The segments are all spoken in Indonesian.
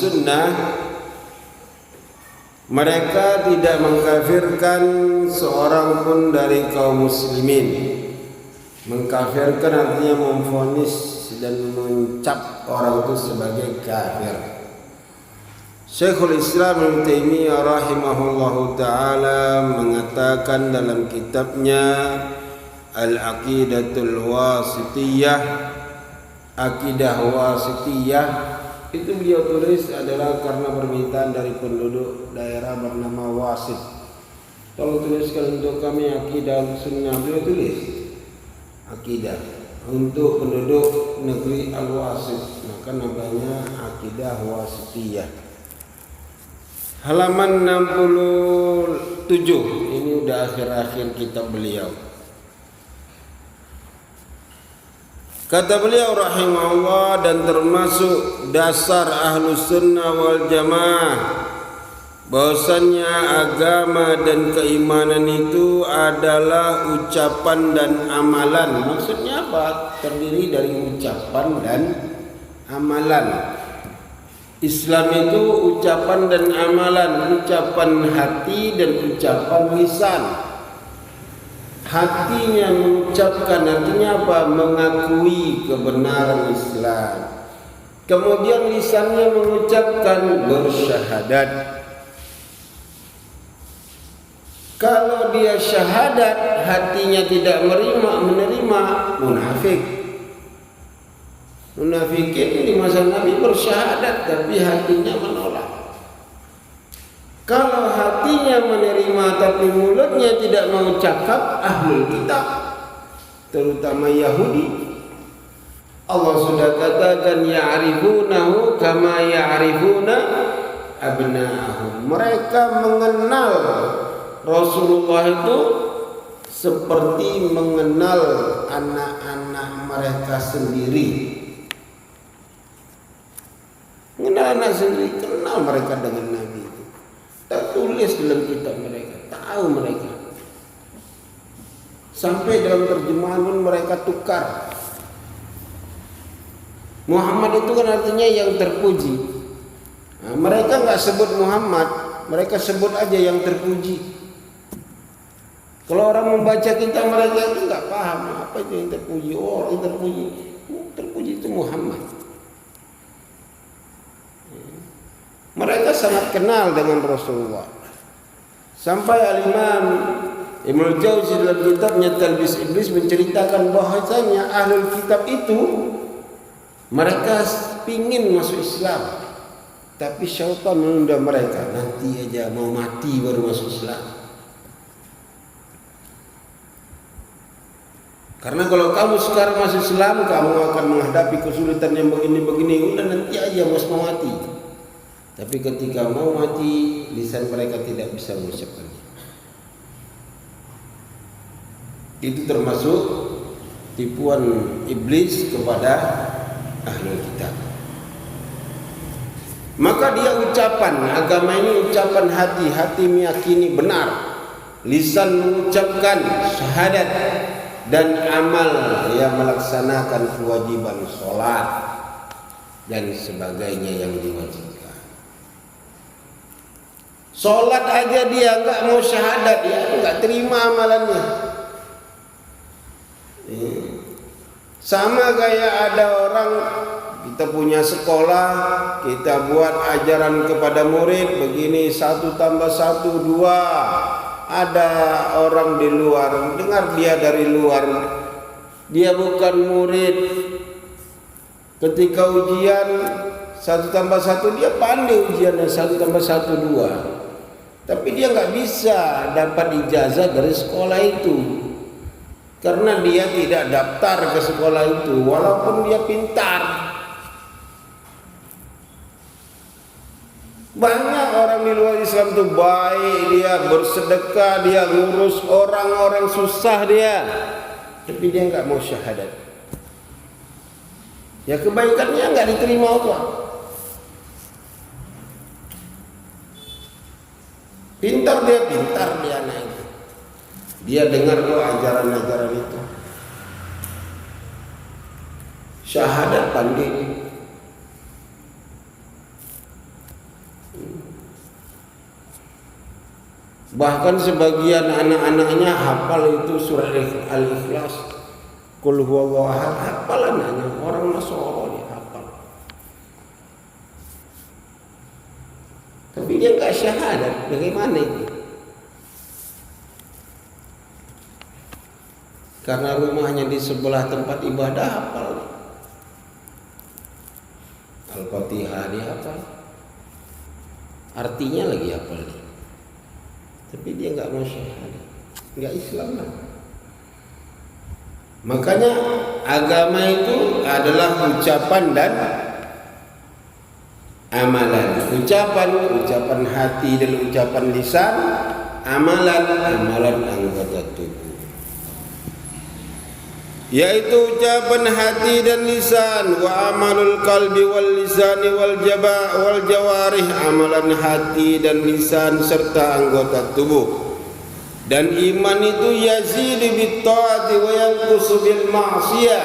sunnah, mereka tidak mengkafirkan seorang pun dari kaum muslimin. Mengkafirkan artinya memvonis dan mencap orang itu sebagai kafir. Syekhul Islam Ibnu Taimiyah rahimahullahu taala mengatakan dalam kitabnya Al-Aqidatul Wasithiyah, Aqidah Wasithiyah, itu beliau tulis adalah karena permintaan dari penduduk daerah bernama Wasit. Tolong tuliskan untuk kami Aqidah Sunnah. Beliau tulis Aqidah untuk penduduk negeri Al-Wasit, maka namanya Aqidah Wasithiyah. Halaman 67. Ini udah akhir-akhir kitab beliau. Kata beliau rahimahullah, dan termasuk dasar Ahlus Sunnah wal Jamaah bahwasannya agama dan keimanan itu adalah ucapan dan amalan. Maksudnya apa? Terdiri dari ucapan dan amalan. Islam itu ucapan dan amalan, ucapan hati dan ucapan lisan. Hatinya mengucapkan, artinya apa? Mengakui kebenaran Islam. Kemudian lisannya mengucapkan bersyahadat. Kalau dia syahadat, hatinya tidak menerima, munafik. Munafikin di masa Nabi bersyahadat tapi hatinya menolak. Kalau hatinya menerima tapi mulutnya tidak mau cakap, ahlul kitab, terutama Yahudi, Allah sudah katakan ya'rifunahu kama ya'rifuna abna'ahum. Mereka mengenal Rasulullah itu seperti mengenal anak-anak mereka sendiri. Mengenal anak sendiri, kenal mereka dengan Nabi itu. Tertulis dalam kitab mereka, tahu mereka. Sampai dalam terjemahan pun mereka tukar. Muhammad itu kan artinya yang terpuji. Nah, mereka nggak sebut Muhammad, mereka sebut aja yang terpuji. Kalau orang membaca kitab mereka itu nggak paham apa itu yang terpuji. Oh, yang terpuji itu Muhammad. Mereka sangat kenal dengan Rasulullah. Sampai Al-Imam Ibnu Jauzi dalam kitabnya Talbis Iblis menceritakan bahwasanya ahlul kitab itu mereka pingin masuk Islam, tapi syaitan menunda mereka. Nanti aja mau mati baru masuk Islam. Karena kalau kamu sekarang masuk Islam, kamu akan menghadapi kesulitan yang begini-begini. Udah nanti aja mau mati. Tapi ketika mau mati, lisan mereka tidak bisa mengucapkannya. Itu termasuk tipuan iblis kepada ahli kitab. Maka dia ucapan, agama ini ucapan hati, hati meyakini benar, lisan mengucapkan syahadat, dan amal yang melaksanakan kewajiban sholat dan sebagainya yang diwajibkan. Sholat aja dia enggak mau syahadat, dia enggak terima amalannya. Sama kayak ada orang, kita punya sekolah, kita buat ajaran kepada murid begini, 1 tambah 1 2. Ada orang di luar, dengar dia dari luar, dia bukan murid. Ketika ujian 1 tambah 1 dia pandai ujiannya 1 tambah 1 2. Tapi dia nggak bisa dapat ijazah dari sekolah itu karena dia tidak daftar ke sekolah itu walaupun dia pintar. Banyak orang di luar Islam itu baik, dia bersedekah, dia ngurus orang-orang susah dia, tapi dia nggak mau syahadat. Ya kebaikannya nggak diterima Allah. Pintar dia anak itu. Dia dengar ajaran-ajaran itu. Syahadat pandai. Bahkan sebagian anak-anaknya hafal itu surah Al-Ikhlas, Qul huwallahu ahad, hafal anaknya. Orang Nasrani dia hafal. Tapi dia enggak syahadat, bagaimana itu? Karena rumahnya di sebelah tempat ibadah, hafal. Al-Fatihah dia hafal. Artinya lagi hafal dia. Tapi dia enggak mau syahadat, enggak Islam lah. Makanya agama itu adalah ucapan dan amalan. Ucapan hati dan ucapan lisan, amalan anggota tubuh. Yaitu ucapan hati dan lisan, wa amalul qalbi wal lisani wal jawarih, amalan hati dan lisan serta anggota tubuh. Dan iman itu yazidu bit taati wa yanqusu bil ma'siyah.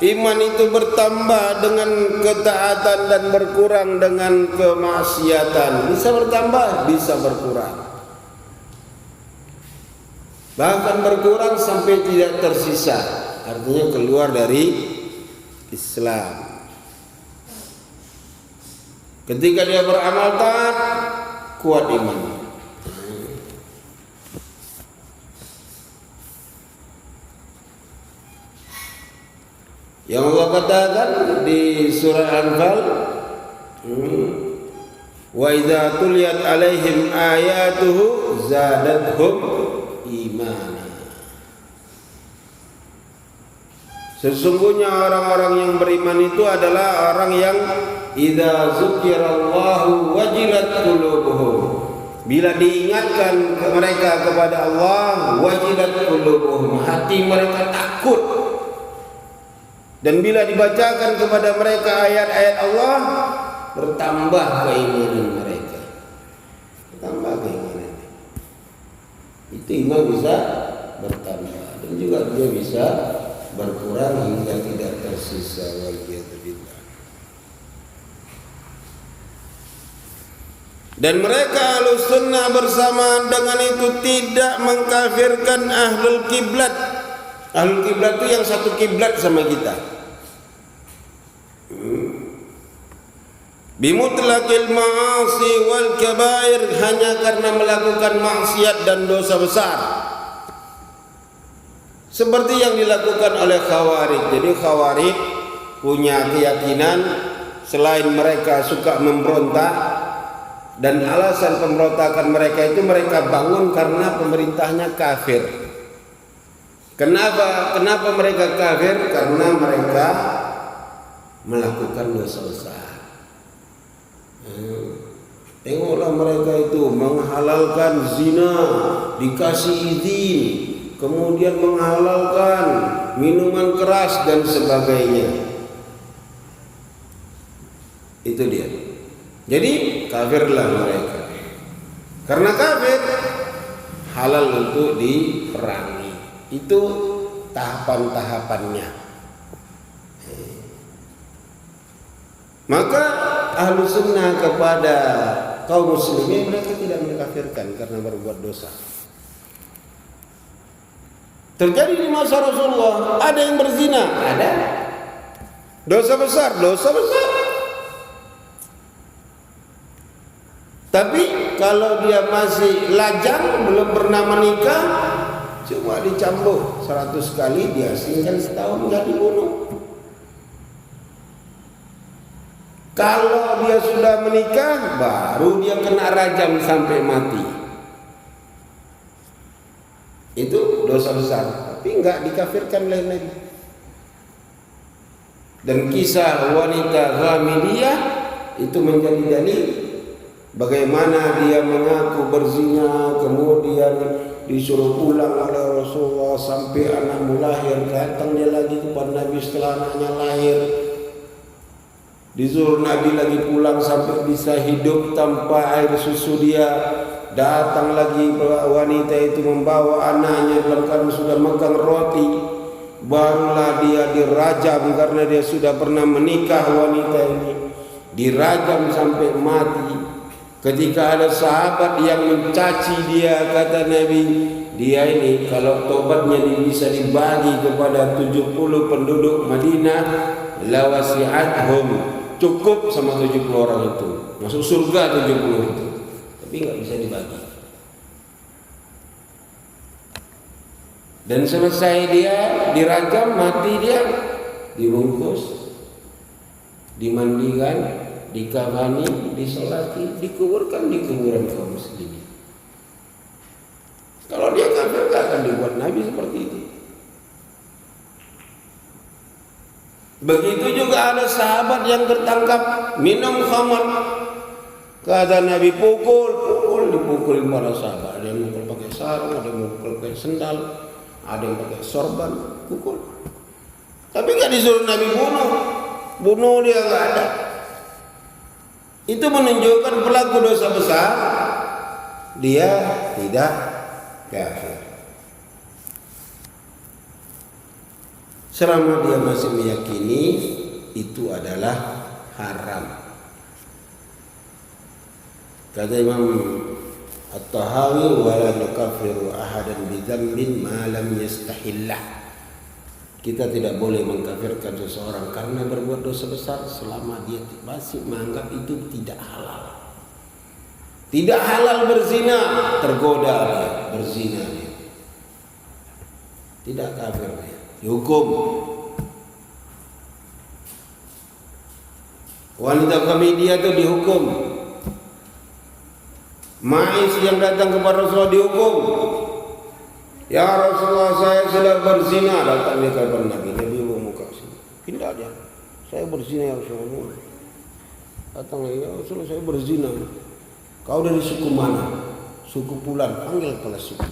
Iman itu bertambah dengan ketaatan dan berkurang dengan kemaksiatan. Bisa bertambah, bisa berkurang. Bahkan berkurang sampai tidak tersisa. Artinya keluar dari Islam. Ketika dia beramal taat, kuat iman. Yang Allah katakan di surah Al-Anfal, wa idza tuliyat alaihim ayatuhu zadatuhum imana. Sesungguhnya orang-orang yang beriman itu adalah orang yang idza dzukirallahu wajilat qulubuhum. Bila diingatkan mereka kepada Allah, wajilat qulubuhum, hati mereka takut. Dan bila dibacakan kepada mereka ayat-ayat Allah, bertambah keimanan mereka. Bertambah keimanan. Itu iman bisa bertambah dan juga dia bisa berkurang hingga tidak tersisa. Waliyadzubillah. Dan mereka Ahlus Sunnah bersamaan dengan itu tidak mengkafirkan Ahlul Kiblat. Ahlul Kiblat itu yang satu kiblat sama kita. Bimutlaqil ma'asi wal kabair, hanya karena melakukan maksiat dan dosa besar. Seperti yang dilakukan oleh Khawarij. Jadi Khawarij punya keyakinan selain mereka suka memberontak, dan alasan pemberontakan mereka itu mereka bangun karena pemerintahnya kafir. Kenapa mereka kafir? Karena mereka melakukan dosa besar. Tengoklah mereka itu menghalalkan zina, dikasih izin, kemudian menghalalkan minuman keras dan sebagainya. Itu dia. Jadi kafirlah mereka. Karena kafir, halal untuk diperangi. Itu tahapan-tahapannya. Maka Ahlu Sunnah kepada kaum muslimin, mereka tidak mengkafirkan karena berbuat dosa. Terjadi di masa Rasulullah, ada yang berzina, ada. Dosa besar. Tapi kalau dia masih lajang, belum pernah menikah, cuma dicambuk 100 kali, diasingkan setahun, nggak dibunuh. Kalau dia sudah menikah, baru dia kena rajam sampai mati. Itu dosa besar, tapi enggak dikafirkan lain-lain. Dan kisah wanita Ghamidiyah itu menjadi dalil bagaimana dia mengaku berzina, kemudian disuruh pulang oleh Rasulullah sampai anakmu lahir. Datang dia lagi kepada Nabi setelah anaknya lahir. Disuruh Nabi lagi pulang sampai bisa hidup tanpa air susu dia. Datang lagi wanita itu membawa anaknya dalam keadaan sudah megang roti. Barulah dia dirajam karena dia sudah pernah menikah. Wanita ini dirajam sampai mati. Ketika ada sahabat yang mencaci dia, kata Nabi, dia ini kalau tobatnya bisa dibagi kepada 70 penduduk Madinah, la wasi'athum, cukup sama 70 orang itu, masuk surga 70 itu. Tapi nggak bisa dibagi. Dan selesai dia dirajam, mati dia, dibungkus, dimandikan, dikafani, disolati, dikuburkan di kuburan kaum muslimin. Kalau dia kafir, tak akan dibuat Nabi seperti itu. Begitu juga ada sahabat yang tertangkap minum khamar. Kata Nabi, dipukulin para sahabat. Ada yang mukul pakai sarung, ada yang mukul pakai sendal, ada yang pakai sorban, pukul. Tapi nggak disuruh Nabi bunuh dia, nggak ada. Itu menunjukkan pelaku dosa besar, dia tidak kafir. Selama dia masih meyakini itu adalah haram. Kata Imam At-Tahawi, wala nukaffiru ahadan bidzambin ma lam yastahillah. Kita tidak boleh mengkafirkan seseorang karena berbuat dosa besar selama dia masih menganggap itu tidak halal. Tidak halal berzina, tergoda dia berzina dia. Tidak kafir dia, dihukum. Wanita Qamidiyah itu dihukum. Ma'is yang datang kepada Rasulullah dihukum. Ya Rasulullah, saya sudah berzina. Datang dia kepada Nabi. Nabi bawa muka sini. Pindah dia. Saya berzina ya Rasulullah. Datang ya Rasulullah, saya berzina. Kau dari suku mana? Suku Fulan. Panggil kepala suku.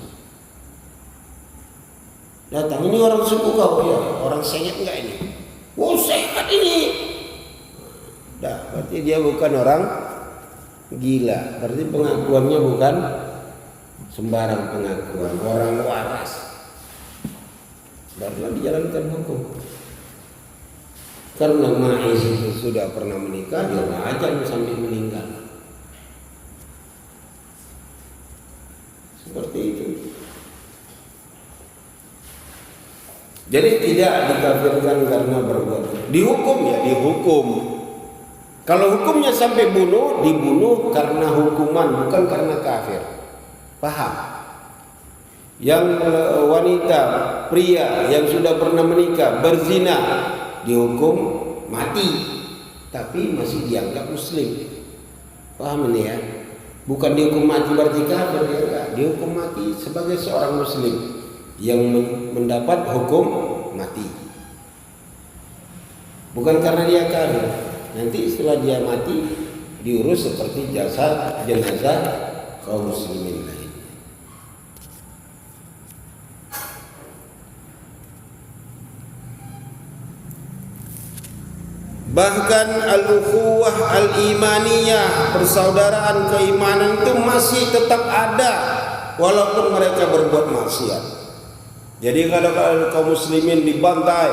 Datang, ini orang suku kau ya. Orang sehat enggak ini? Wow, sehat ini. Dah, berarti dia bukan orang gila. Berarti pengakuannya bukan sembarang pengakuan, orang waras. Barulah dijalankan hukum. Karena Ma'is itu sudah pernah menikah, dia rajam sampai meninggal. Seperti itu. Jadi tidak dikafirkan karena berbuat. Dihukum ya dihukum. Kalau hukumnya sampai bunuh, dibunuh karena hukuman, bukan karena kafir. Paham? Yang wanita, pria yang sudah pernah menikah, berzina, dihukum mati, tapi masih dianggap muslim. Paham ini ya? Bukan dihukum mati berarti kafir, ya enggak. Dihukum mati sebagai seorang muslim yang mendapat hukum mati. Bukan karena dia kafir. Nanti setelah dia mati diurus seperti jenazah kaum muslimin lain. Bahkan al-ukhuwah al-imaniyah, persaudaraan keimanan itu masih tetap ada walaupun mereka berbuat maksiat. Jadi kalau kaum muslimin dibantai,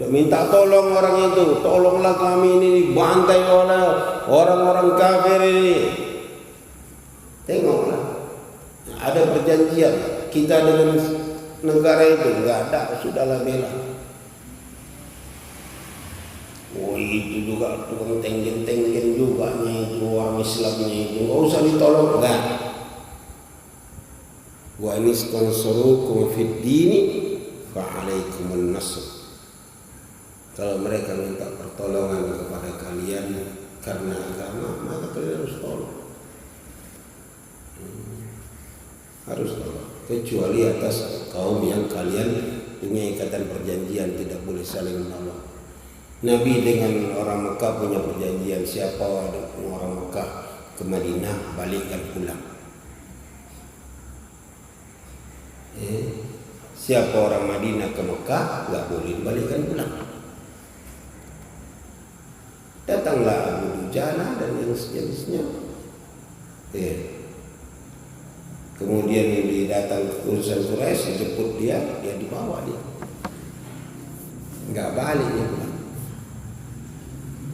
minta tolong orang itu, tolonglah kami ini dibantai oleh orang-orang kafir ini. Tengoklah, ada perjanjian kita dengan negara itu, enggak ada, sudahlah bela. Oh itu juga tukang tenggen-tenggen juga nih, itu orang Islamnya itu, nggak usah ditolong, enggak. Wa in istansurukum fid dini fa alaikumun nasr. Kalau mereka minta pertolongan kepada kalian karena agama, maka kalian harus tolong. Harus tolong. Kecuali atas kaum yang kalian punya ikatan perjanjian, tidak boleh saling menolong. Nabi dengan orang Mekah punya perjanjian, siapa orang Mekah ke Madinah balikkan pulang. Siapa orang Madinah ke Mekah nggak boleh balikkan pulang. Datanglah Abu Dujana dan yang sejenisnya. Kemudian datang urusan Quraisy, dijemput dia dibawa dia. Nggak balik dia pulang.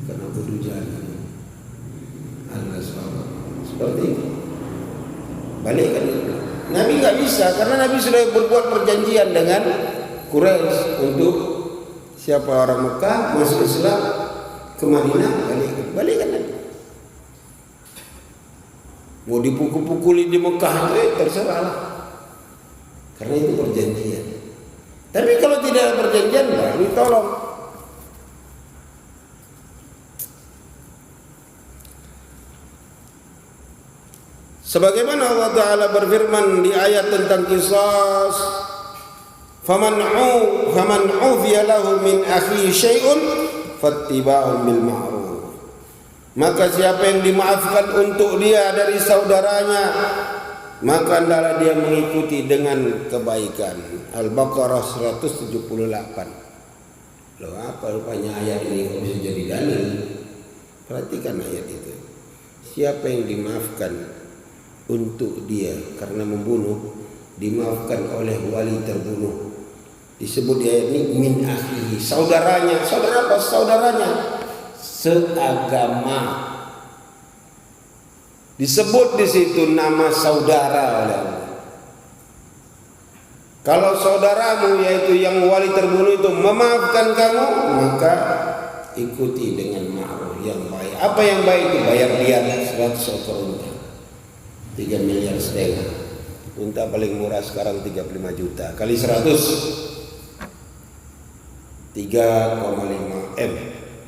Karena Abu Dujana seperti itu. Balikkan itu. Nabi nggak bisa karena Nabi sudah berbuat perjanjian dengan Quraisy untuk siapa orang Mekah masuk Islam ke Madinah, balikkan Nabi. Mau dipukul-pukuli di Mekah itu terserahlah. Karena itu perjanjian. Tapi kalau tidak ada perjanjian, baru tolong. Sebagaimana Allah Ta'ala berfirman di ayat tentang qisas, faman ufiya lahu min akhihi syai'un fattiba'un bil ma'ruf. Maka siapa yang dimaafkan untuk dia dari saudaranya, maka hendaklah dia mengikuti dengan kebaikan. Al-Baqarah 178. Loh, apa rupanya ayat ini kok bisa jadi dalil? Perhatikan ayat itu. Siapa yang dimaafkan untuk dia karena membunuh, dimaafkan oleh wali terbunuh. Disebut di ayat ini min akhihi, saudaranya. Saudara apa? Saudaranya seagama. Disebut di situ nama saudara oleh Allah. Kalau saudaramu yaitu yang wali terbunuh itu memaafkan kamu, maka ikuti dengan ma'ruf yang baik. Apa yang baik itu? Bayar dia 100 ekor unta, 3,5 miliar. Unta paling murah sekarang 35 juta kali 100, 3,5 M.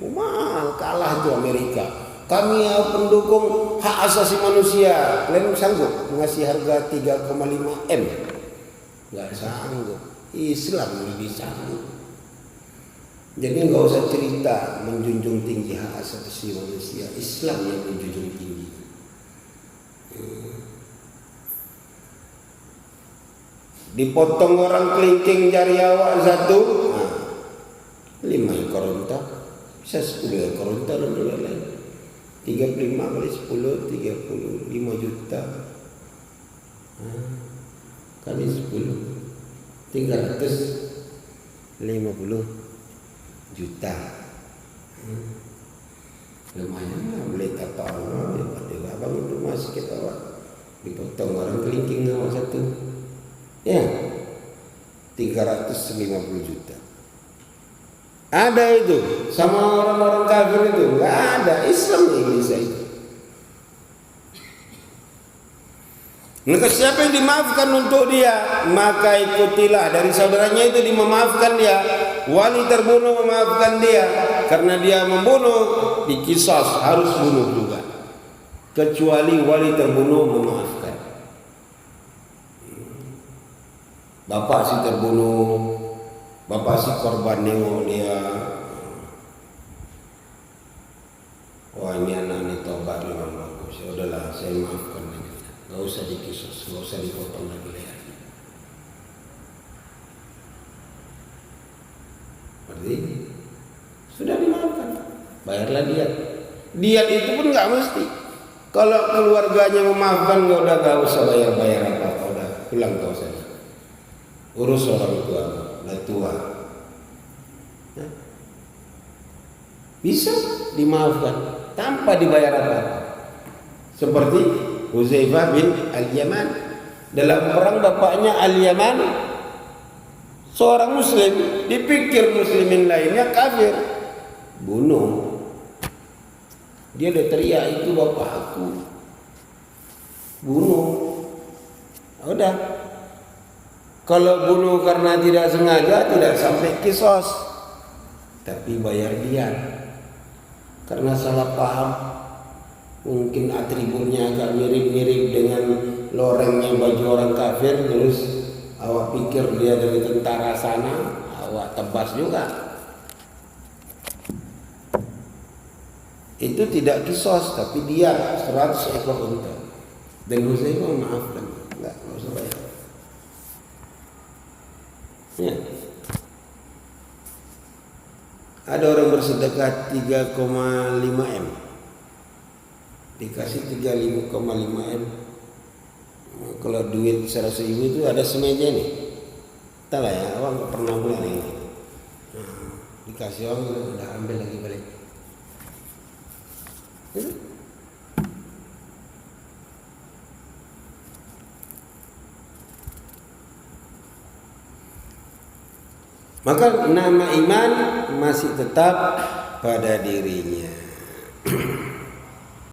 Mahal, kalah itu Amerika. Kami pendukung hak asasi manusia, kalian sanggup mengasih harga 3,5 M? Nggak sanggup. Islam lebih sanggup. Jadi nggak usah cerita menjunjung tinggi hak asasi manusia. Islam yang menjunjung tinggi. Dipotong orang kelingking jari awak satu, 5 ekor unta, bisa 10 ekor unta dan lain-lain. 35 kali 10, 35 juta. Kali 10, 350 juta. Lumayan lah beli tata rumah, dia bangun rumah sikit awak, dipotong orang kelingking awak satu, ya 350 juta. Ada itu sama orang-orang kafir itu? Nggak ada. Islam yang bisa itu. Maka siapa yang dimaafkan untuk dia, maka ikutilah. Dari saudaranya itu memaafkan dia. Wali terbunuh memaafkan dia, karena dia membunuh, diqisas, harus bunuh juga. Kecuali wali terbunuh memaafkan. Bapak si terbunuh, bapak si korban nengok dia, wah ini anak ini tobat memang bagus, ya udahlah saya maafkan aja, nggak usah diqisas, nggak usah dipotong lagi lehernya. Berarti sudah dimaafkan, bayarlah diat. Diat itu pun nggak mesti. Kalau keluarganya memaafkan, nggak usah bayar apa-apa, udah pulang kau saja. Urus orang tua, udah tua. Bisa dimaafkan tanpa dibayar apa-apa. Seperti Huzaifah bin Al-Yaman. Dalam perang bapaknya Al-Yaman seorang muslim, dipikir muslimin lainnya kafir, bunuh. Dia udah teriak, itu bapak aku, bunuh. Udah. Kalau bunuh karena tidak sengaja, tidak sampai qisas, tapi bayar diat. Karena salah paham, mungkin atributnya agak mirip-mirip dengan lorengnya baju orang kafir, terus awak pikir dia dari tentara sana, awak tebas juga. Itu tidak qisas, tapi diat 100 ekor unta. Dan Huzaifah maafkan, enggak usah bayar. Ya. Ada orang bersedekah 3,5 M, dikasih 35,5 M. Kalau duit 100.000 itu ada semeja nih. Tahu lah ya, awak nggak pernah bulan ini. Dikasih orang udah ambil lagi balik. maka nama iman masih tetap pada dirinya.